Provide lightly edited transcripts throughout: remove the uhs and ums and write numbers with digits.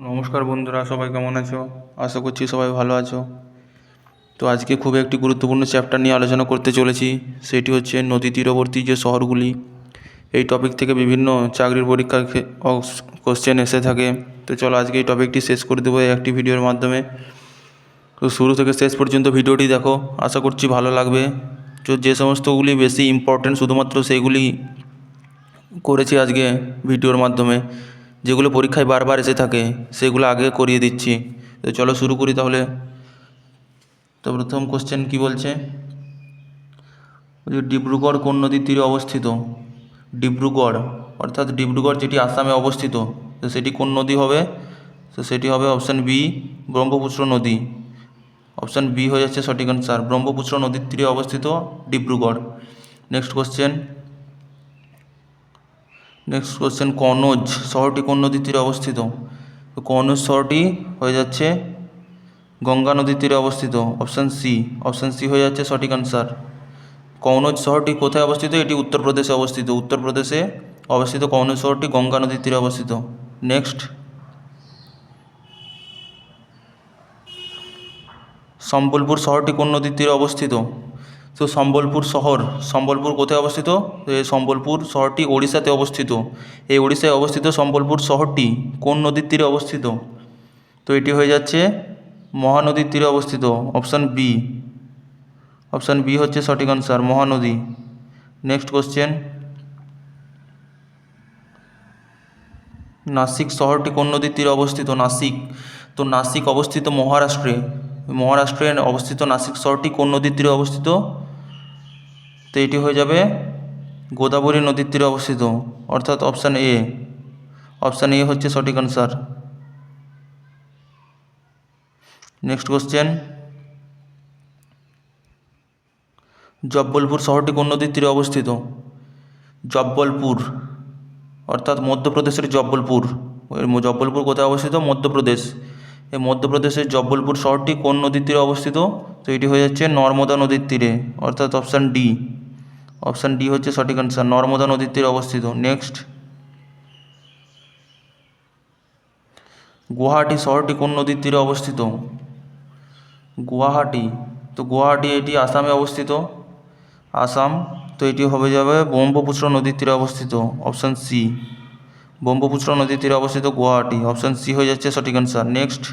নমস্কার বন্ধুরা, সবাই কেমন আছো? আশা করছি সবাই ভালো আছো। তো আজকে খুব একটি গুরুত্বপূর্ণ চ্যাপ্টার নিয়ে আলোচনা করতে চলেছি। সেটি হচ্ছে নদী তীরবর্তী যে শহরগুলি। এই টপিক থেকে বিভিন্ন চাকরির পরীক্ষার কোশ্চেন এসে থাকে। তো চলো আজকে এই টপিকটি শেষ করে দেবো এই একটি ভিডিওর মাধ্যমে। তো শুরু থেকে শেষ পর্যন্ত ভিডিওটি দেখো, আশা করছি ভালো লাগবে। তো যে সমস্তগুলি বেশি ইম্পর্টেন্ট শুধুমাত্র সেইগুলি করেছি আজকে ভিডিওর মাধ্যমে। যেগুলো পরীক্ষায় বারবার এসে থাকে সেগুলো আগে করিয়ে দিচ্ছি। তো চলো শুরু করি তাহলে। তো প্রথম কোশ্চেন কি বলছে, ডিব্রুগড় কোন নদীর তীরে অবস্থিত? ডিব্রুগড় অর্থাৎ ডিব্রুগড় যেটি আসামে অবস্থিত, তো সেটি কোন নদী হবে? তো সেটি হবে অপশান বি, ব্রহ্মপুত্র নদী। অপশান বি হয়ে যাচ্ছে সঠিক অ্যান্সার। ব্রহ্মপুত্র নদীর তীরে অবস্থিত ডিব্রুগড়। নেক্সট কোশ্চেন, কনৌজ শহরটি কোন নদীর তীরে অবস্থিত? তো কনৌজ শহরটি হয়ে যাচ্ছে গঙ্গা নদীর তীরে অবস্থিত। অপশান সি হয়ে যাচ্ছে সঠিক অ্যান্সার। কনৌজ শহরটি কোথায় অবস্থিত? এটি উত্তরপ্রদেশে অবস্থিত। উত্তরপ্রদেশে অবস্থিত কনৌজ শহরটি গঙ্গা নদীর তীরে অবস্থিত। নেক্সট, সম্বলপুর শহরটি কোন নদীর তীরে অবস্থিত? তো সম্বলপুর কোথায় অবস্থিত? তো এই সম্বলপুর শহরটি ওড়িশাতে অবস্থিত। এই ওড়িশায় অবস্থিত সম্বলপুর শহরটি কোন নদীর তীরে অবস্থিত? তো এটি হয়ে যাচ্ছে মহানদীর তীরে অবস্থিত। অপশান বি হচ্ছে সঠিক answer, Mahanadi. Next question, Nashik শহরটি কোন নদীর তীরে অবস্থিত? নাসিক অবস্থিত মহারাষ্ট্রে অবস্থিত নাসিক শহরটি কোন নদীর তীরে অবস্থিত? তো এটি হয়ে যাবে গোদাবরী নদীর তীরে অবস্থিত, অর্থাৎ অপশান এ হচ্ছে সঠিক অ্যান্সার। নেক্সট কোশ্চেন, জব্বলপুর শহরটি কোন নদীর তীরে অবস্থিত? জব্বলপুর অর্থাৎ মধ্যপ্রদেশের জব্বলপুর। জব্বলপুর কোথায় অবস্থিত? মধ্যপ্রদেশ। এই মধ্যপ্রদেশের জব্বলপুর শহরটি কোন নদীর তীরে অবস্থিত? তো এটি হয়ে যাচ্ছে নর্মদা নদীর তীরে, অর্থাৎ অপশান ডি হচ্ছে সঠিক অ্যান্সার, নর্মদা নদীর তীরে অবস্থিত। নেক্সট, গুয়াহাটি শহরটি কোন নদীর তীরে অবস্থিত? গুয়াহাটি এটি আসামে অবস্থিত। তো এটি হবে যাবে ব্রহ্মপুত্র নদীর তীরে অবস্থিত। অপশান সি, ব্রহ্মপুত্র নদীর তীরে অবস্থিত গুয়াহাটি। অপশান সি হয়ে যাচ্ছে সঠিক অ্যান্সার। নেক্সট,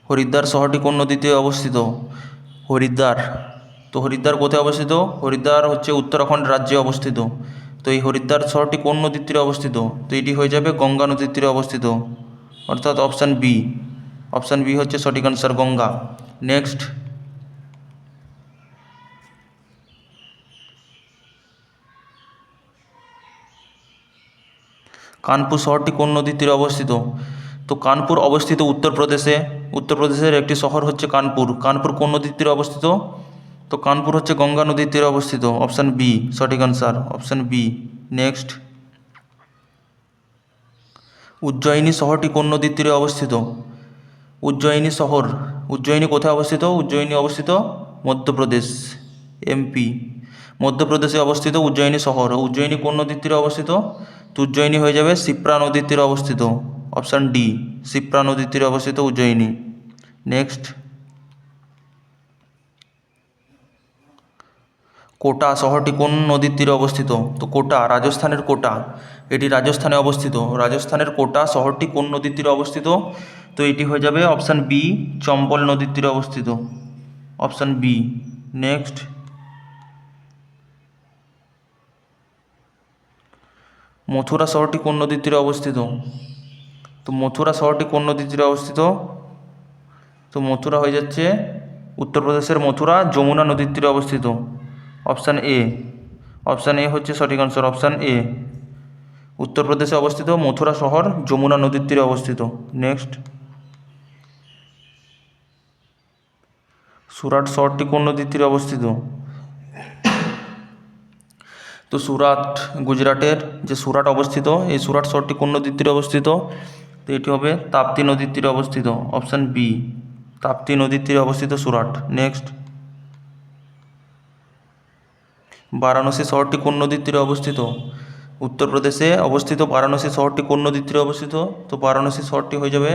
হরিদ্বার শহরটি কোন নদীর তীরে অবস্থিত? হরিদ্বার কোথায় অবস্থিত? হরিদ্বার হচ্ছে উত্তরাখণ্ড রাজ্যে অবস্থিত। তো এই হরিদ্বার শহরটি কোন নদীর তীরে অবস্থিত? তো এটি হয়ে যাবে গঙ্গা নদীর তীরে অবস্থিত, অর্থাৎ অপশান বি হচ্ছে সঠিক অ্যান্সার, গঙ্গা। নেক্সট, কানপুর শহরটি কোন নদীর তীরে অবস্থিত? তো কানপুর অবস্থিত উত্তরপ্রদেশের একটি শহর হচ্ছে কানপুর কোন নদীর তীরে অবস্থিত? তো কানপুর হচ্ছে গঙ্গা নদীর তীরে অবস্থিত। অপশান বি সঠিক answer, option B. Next, Ujjayini শহরটি কোন নদীর তীরে অবস্থিত? উজ্জয়িনী কোথায় অবস্থিত? উজ্জয়িনী অবস্থিত মধ্যপ্রদেশ, এমপি। মধ্যপ্রদেশে অবস্থিত উজ্জয়িনী শহর। উজ্জয়িনী কোন নদীর তীরে অবস্থিত? তো উজ্জয়িনী হয়ে যাবে শিপ্রা নদীর তীরে অবস্থিত। অপশান ডি, শিপ্রা নদীর তীরে অবস্থিত উজ্জয়িনী। নেক্সট, কোটা শহরটি কোন নদীর তীরে অবস্থিত? তো রাজস্থানের কোটা, এটি রাজস্থানে অবস্থিত। রাজস্থানের কোটা শহরটি কোন নদীর তীরে অবস্থিত? তো এটি হয়ে যাবে অপশান বি, চম্বল নদীর তীরে অবস্থিত। Option B. নেক্সট, মথুরা শহরটি কোন নদীর তীরে অবস্থিত? তো মথুরা শহরটি কোন নদীর তীরে অবস্থিত? তো মথুরা হয়ে যাচ্ছে উত্তরপ্রদেশের মথুরা যমুনা নদীর তীরে অবস্থিত। অপশান এ হচ্ছে সঠিক আনসার, অপশান এ। উত্তরপ্রদেশে অবস্থিত মথুরা শহর যমুনা নদীর তীরে অবস্থিত। নেক্সট, সুরাট শহরটি কোন নদীর তীরে অবস্থিত? তো গুজরাটের যে সুরাট অবস্থিত, এই সুরাট শহরটি কোন নদীর তীরে অবস্থিত? তো এটি হবে তাপ্তি নদীর তীরে অবস্থিত। অপশান বি, তাপ্তি নদীর তীরে অবস্থিত সুরাট। নেক্সট, বারাণসী শহরটি কোন নদীর তীরে অবস্থিত? উত্তরপ্রদেশে অবস্থিত বারাণসী শহরটি কোন নদীর তীরে অবস্থিত? তো বারাণসী শহরটি হয়ে যাবে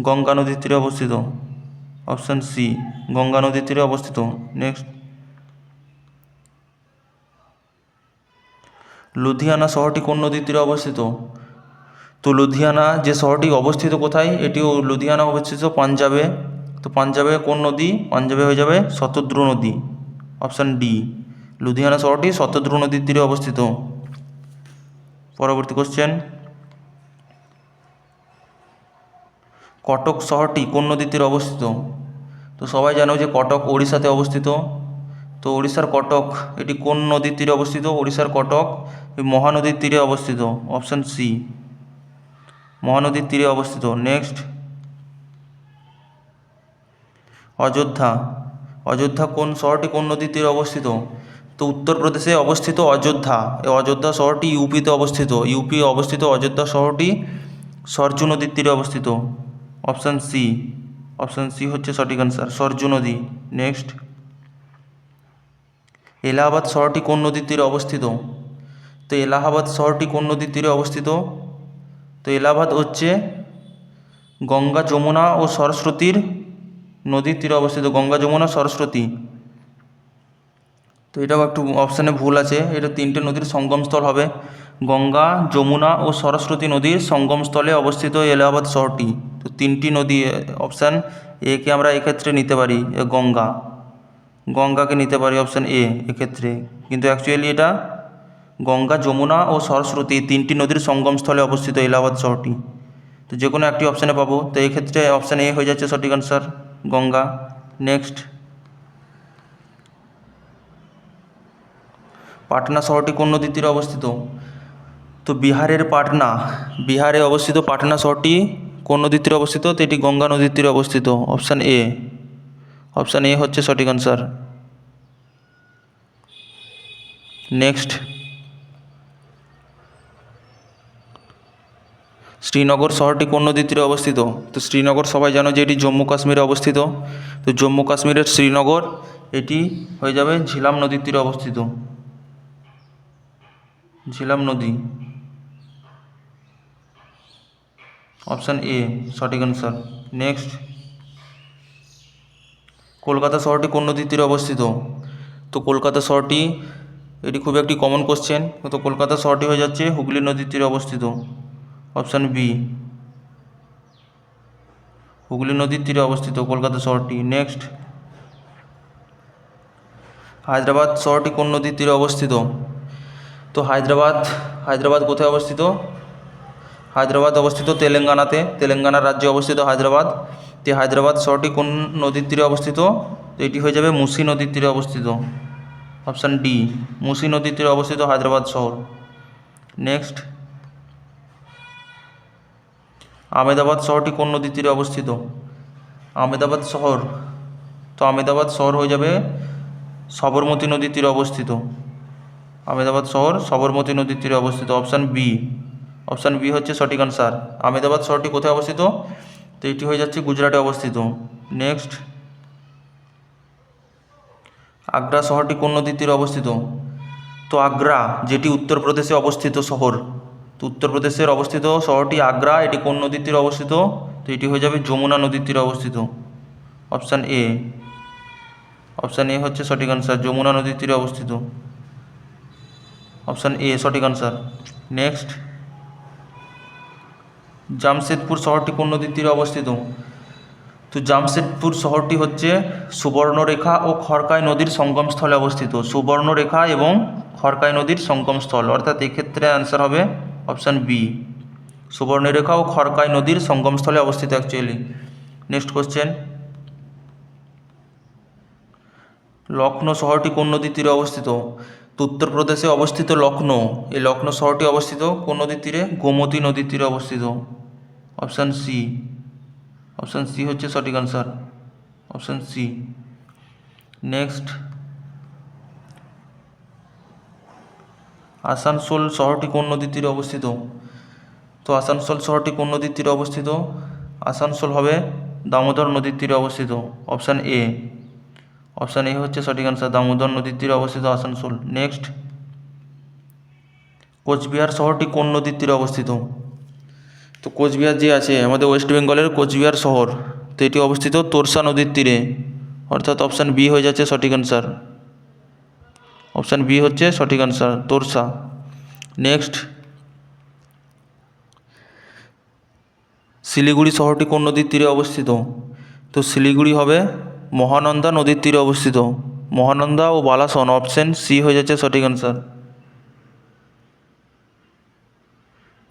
গঙ্গা নদীর তীরে অবস্থিত। অপশান সি, গঙ্গা নদীর তীরে অবস্থিত। নেক্সট, লুধিয়ানা শহরটি কোন নদীর তীরে অবস্থিত? তো লুধিয়ানা যে শহরটি অবস্থিত কোথায়? এটিও লুধিয়ানা অবস্থিত পাঞ্জাবে। তো পাঞ্জাবে কোন নদী? পাঞ্জাবে হয়ে যাবে শতদ্রু নদী। অপশান ডি, লুধিয়ানা শহরটি শতদ্রু নদীর তীরে অবস্থিত। পরবর্তী কোশ্চেন, কটক শহরটি কোন নদীর তীরে অবস্থিত? তো সবাই জানো যে কটক ওড়িশাতে অবস্থিত। তো ওড়িশার কটক এটি কোন নদীর তীরে অবস্থিত? ওড়িশার কটক মহানদীর তীরে অবস্থিত। অপশান সি, মহানদীর তীরে অবস্থিত। নেক্সট, অযোধ্যা। অযোধ্যা কোন শহরটি কোন নদীর তীরে অবস্থিত? তো উত্তরপ্রদেশে অবস্থিত অযোধ্যা। এই অযোধ্যা শহরটি ইউপিতে অবস্থিত। ইউপি অবস্থিত অযোধ্যা শহরটি সরজু নদীর তীরে অবস্থিত। অপশান সি, অপশান সি হচ্ছে সঠিক অ্যান্সার, সরজু নদী। নেক্সট, এলাহাবাদ শহরটি কোন নদীর তীরে অবস্থিত? তো এলাহাবাদ শহরটি কোন নদীর তীরে অবস্থিত? তো এলাহাবাদ হচ্ছে গঙ্গা, যমুনা ও সরস্বতীর নদীর তীরে অবস্থিত। গঙ্গা, যমুনা, সরস্বতী। তো এটাও একটু অপশানে ভুল আছে, এটা তিনটে নদীর সঙ্গমস্থল হবে। গঙ্গা, যমুনা ও সরস্বতী নদীর সঙ্গমস্থলে অবস্থিত এলাহাবাদ শহরটি। তো তিনটি নদী, অপশান এ কে আমরা এক্ষেত্রে নিতে পারি, গঙ্গা, গঙ্গাকে নিতে পারি অপশান এ এক্ষেত্রে, কিন্তু অ্যাকচুয়ালি এটা গঙ্গা, যমুনা ও সরস্বতী তিনটি নদীর সঙ্গমস্থলে অবস্থিত এলাহাবাদ শহরটি। তো যে কোনো একটি অপশানে পাবো, তো এক্ষেত্রে অপশান এ হয়ে যাচ্ছে সঠিক অ্যান্সার, গঙ্গা। নেক্সট, পাটনা শহরটি কোন নদীর তীরে অবস্থিত? তো বিহারের পাটনা, বিহারে অবস্থিত পাটনা শহরটি কোন নদীর তীরে অবস্থিত? তো এটি গঙ্গা নদীর তীরে অবস্থিত। অপশান এ, অপশান এ হচ্ছে সঠিক অ্যান্সার। নেক্সট, শ্রীনগর শহরটি কোন নদীর তীরে অবস্থিত? তো শ্রীনগর সবাই জানো যে এটি জম্মু কাশ্মীরে অবস্থিত। তো জম্মু কাশ্মীরের শ্রীনগর এটি হয়ে যাবে ঝিলাম নদীর তীরে অবস্থিত। ঝিলাম নদী, অপশান এ সঠিক অ্যান্সার। নেক্সট, কলকাতা শহরটি কোন নদীর তীরে অবস্থিত? তো কলকাতা শহরটি, এটি খুব একটি কমন কোশ্চেন, তো কলকাতা শহরটি হয়ে যাচ্ছে হুগলি নদীর তীরে অবস্থিত। অপশান বি, হুগলি নদীর তীরে অবস্থিত কলকাতা শহরটি। নেক্সট, হায়দ্রাবাদ শহরটি কোন নদীর তীরে অবস্থিত? তো হায়দ্রাবাদ, হায়দ্রাবাদ কোথায় অবস্থিত? হায়দ্রাবাদ অবস্থিত তেলেঙ্গানাতে, তেলেঙ্গানা রাজ্যে অবস্থিত হায়দ্রাবাদ। তো হায়দ্রাবাদ শহরটি কোন নদীর তীরে অবস্থিত? তো এটি হয়ে যাবে মুসি নদীর তীরে অবস্থিত। অপশান ডি, মুসি নদীর তীরে অবস্থিত হায়দ্রাবাদ শহর। নেক্সট, আমেদাবাদ শহরটি কোন নদীর তীরে অবস্থিত? আমেদাবাদ শহর, তো আমেদাবাদ শহর হয়ে যাবে সবরমতী নদীর তীরে অবস্থিত। আমেদাবাদ শহর সবরমতী নদীর তীরে অবস্থিত। অপশান বি, অপশান বি হচ্ছে সঠিক অ্যান্সার। আমেদাবাদ শহরটি কোথায় অবস্থিত? তো এটি হয়ে যাচ্ছে গুজরাটে অবস্থিত। নেক্সট, আগ্রা শহরটি কোন নদীর তীরে অবস্থিত? তো আগ্রা যেটি উত্তরপ্রদেশে অবস্থিত শহর, তো উত্তরপ্রদেশের অবস্থিত শহরটি আগ্রা, এটি কোন নদীর তীরে অবস্থিত? তো এটি হয়ে যাবে যমুনা নদীর তীরে অবস্থিত। অপশান এ, অপশান এ হচ্ছে সঠিক অ্যান্সার, যমুনা নদীর তীরে অবস্থিত। অপশান এ সঠিক অ্যান্সার। নেক্সট, জামশেদপুর শহরটি কোন নদীর তীরে অবস্থিত? তো জামশেদপুর শহরটি হচ্ছে সুবর্ণরেখা ও খড়কাই নদীর সঙ্গমস্থলে অবস্থিত। সুবর্ণরেখা এবং খড়কাই নদীর সঙ্গমস্থল, অর্থাৎ এক্ষেত্রে অ্যান্সার হবে অপশান বি, সুবর্ণরেখা ও খড়কাই নদীর সঙ্গমস্থলে অবস্থিত অ্যাকচুয়ালি। নেক্সট কোশ্চেন, লখনৌ শহরটি কোন নদীর তীরে অবস্থিত? তো উত্তরপ্রদেশে অবস্থিত লখনৌ, এই লখনৌ শহরটি অবস্থিত কোন নদীর তীরে? গোমতী নদীর তীরে অবস্থিত। অপশান সি, অপশান সি হচ্ছে সঠিক answer, option C. Next, Asansol শহরটি কোন নদীর তীরে অবস্থিত? তো আসানসোল শহরটি কোন নদীর তীরে অবস্থিত? আসানসোল হবে দামোদর নদীর তীরে অবস্থিত। অপশান এ, অপশান এ হচ্ছে সঠিক অ্যান্সার, দামোদর নদীর তীরে অবস্থিত আসানসোল। নেক্সট, কোচবিহার শহরটি কোন নদীর তীরে অবস্থিত? তো কোচবিহার যে আছে আমাদের ওয়েস্ট বেঙ্গলের কোচবিহার শহর, তো এটি অবস্থিত তোরসা নদীর তীরে, অর্থাৎ অপশান বি হয়ে যাচ্ছে সঠিক অ্যান্সার। অপশান বি হচ্ছে সঠিক অ্যান্সার, তোরসা। নেক্সট, শিলিগুড়ি শহরটি কোন নদীর তীরে অবস্থিত? তো শিলিগুড়ি হবে মহানন্দা নদীর তীরে অবস্থিত। মহানন্দা ও বালাসন, অপশান সি হয়ে যাচ্ছে সঠিক answer.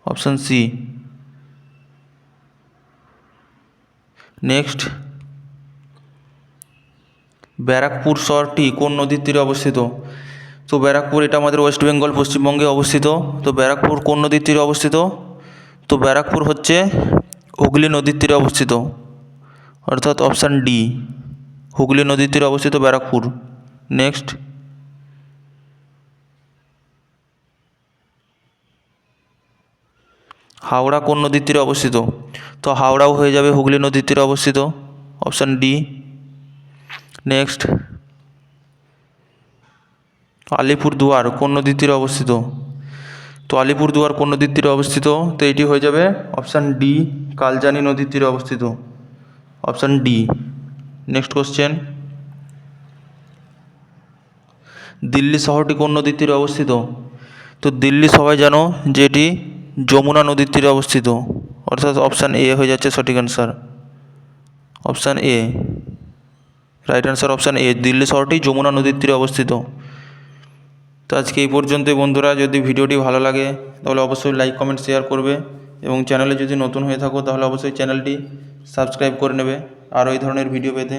Option C. Next, Barrackpore শহরটি কোন নদীর তীরে অবস্থিত? তো ব্যারাকপুর এটা আমাদের ওয়েস্ট বেঙ্গল পশ্চিমবঙ্গে অবস্থিত। তো ব্যারাকপুর কোন নদীর তীরে অবস্থিত? তো ব্যারাকপুর হচ্ছে হুগলি নদীর তীরে অবস্থিত, অর্থাৎ অপশান ডি, হুগলি নদীর তীরে অবস্থিত ব্যারাকপুর। নেক্সট, হাওড়া কোন নদীর তীরে অবস্থিত? তো হাওড়াও হয়ে যাবে হুগলি নদীর তীরে অবস্থিত, অপশান ডি। নেক্সট, আলিপুরদুয়ার কোন নদীর তীরে অবস্থিত? তো আলিপুরদুয়ার কোন নদীর তীরে অবস্থিত? তো এটি হয়ে যাবে অপশান ডি, কালজানি নদীর তীরে অবস্থিত, option D. Next question, Delhi শহরটি কোন নদীর তীরে অবস্থিত? তো দিল্লি সবাই জানো যে এটি যমুনা নদীর তীরে অবস্থিত, অর্থাৎ অপশান এ হয়ে যাচ্ছে সঠিক answer. Option A, right answer option A, Delhi শহরটি যমুনা নদীর তীরে অবস্থিত। তো আজকে এই পর্যন্তই বন্ধুরা। যদি ভিডিওটি ভালো লাগে তাহলে অবশ্যই লাইক কমেন্ট শেয়ার করবে, এবং চ্যানেলে যদি নতুন হয়ে থাকো তাহলে অবশ্যই চ্যানেলটি সাবস্ক্রাইব করে নেবে আরও এই ধরনের ভিডিও পেতে।